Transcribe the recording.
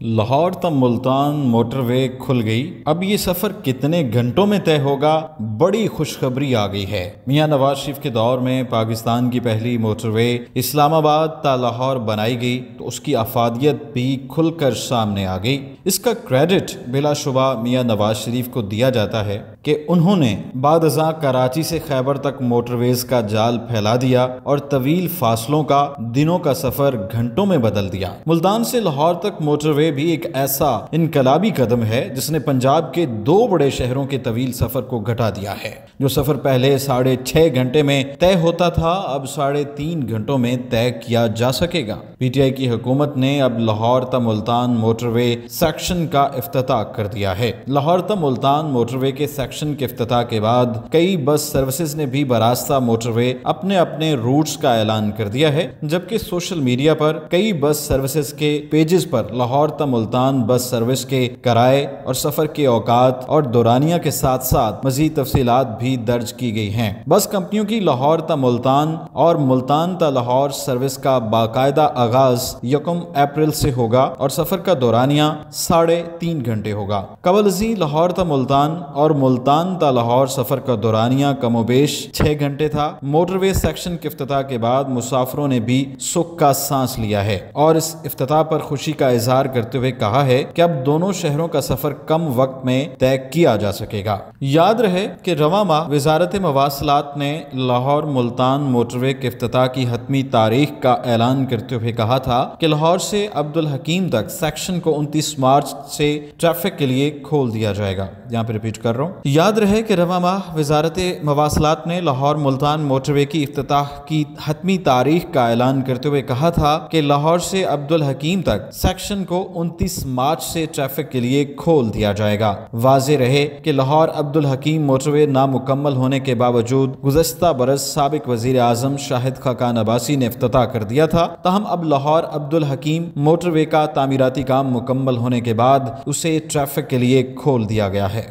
لاہور تا ملتان موٹر وے کھل گئی۔ اب یہ سفر کتنے گھنٹوں میں طے ہوگا؟ بڑی خوشخبری آ گئی ہے۔ میاں نواز شریف کے دور میں پاکستان کی پہلی موٹر وے اسلام آباد تا لاہور بنائی گئی تو اس کی افادیت بھی کھل کر سامنے آ گئی۔ اس کا کریڈٹ بلا شبہ میاں نواز شریف کو دیا جاتا ہے کہ انہوں نے بعد ازاں کراچی سے خیبر تک موٹر ویز کا جال پھیلا دیا اور طویل فاصلوں کا دنوں کا سفر گھنٹوں میں بدل دیا۔ ملتان سے لاہور تک موٹر وے بھی ایک ایسا انقلابی قدم ہے جس نے پنجاب کے دو بڑے شہروں کے طویل سفر کو گھٹا دیا ہے۔ جو سفر پہلے 6.5 گھنٹے میں طے ہوتا تھا اب 3.5 گھنٹوں میں طے کیا جا سکے گا۔ پی ٹی آئی کی حکومت نے اب لاہور تا ملتان موٹر وے سیکشن کا افتتاح کر دیا ہے۔ لاہور تا ملتان موٹر وے کے سیکشن کے افتتاح کے بعد کئی بس سروسز نے بھی براستہ موٹر وے اپنے روٹس کا اعلان کر دیا ہے، جبکہ سوشل میڈیا پر کئی بس سروسز کے پیجز پر لاہور تا ملتان بس سروس کے کرائے اور سفر کے اوقات اور دورانیہ کے ساتھ ساتھ مزید تفصیلات بھی درج کی گئی ہیں۔ بس کمپنیوں کی لاہور تا ملتان اور ملتان تا لاہور سروس کا باقاعدہ آغاز 1 اپریل سے ہوگا اور سفر کا دورانیہ 3.5 گھنٹے ہوگا۔ قبل ازیں لاہور تا ملتان اور ملتان تا لاہور سفر کا دورانیہ کم و بیش 6 گھنٹے تھا۔ موٹر وے سیکشن کے افتتاح کے بعد مسافروں نے بھی سکھ کا سانس لیا ہے اور اس افتتاح پر خوشی کا اظہار کرتے ہوئے کہا ہے کہ اب دونوں شہروں کا سفر کم وقت میں طے کیا جا سکے گا۔ یاد رہے کہ رواں ماہ وزارت مواصلات نے لاہور ملتان موٹر وے کے افتتاح کی حتمی تاریخ کا اعلان کرتے ہوئے کہا تھا کہ لاہور سے عبدالحکیم تک سیکشن کو 29 مارچ سے ٹریفک کے لیے کھول دیا جائے گا۔ یہاں پہ ریپیٹ کر رہا ہوں، یاد رہے کہ رواں ماہ وزارت مواصلات نے لاہور ملتان موٹر وے کی افتتاح کی حتمی تاریخ کا اعلان کرتے ہوئے کہا تھا کہ لاہور سے عبدالحکیم تک سیکشن کو 29 مارچ سے ٹریفک کے لیے کھول دیا جائے گا۔ واضح رہے کہ لاہور عبدالحکیم موٹر وے نامکمل ہونے کے باوجود گزشتہ برس سابق وزیر اعظم شاہد خاقان عباسی نے افتتاح کر دیا تھا، تاہم اب لاہور عبدالحکیم موٹر وے کا تعمیراتی کام مکمل ہونے کے بعد اسے ٹریفک کے لیے کھول دیا گیا ہے۔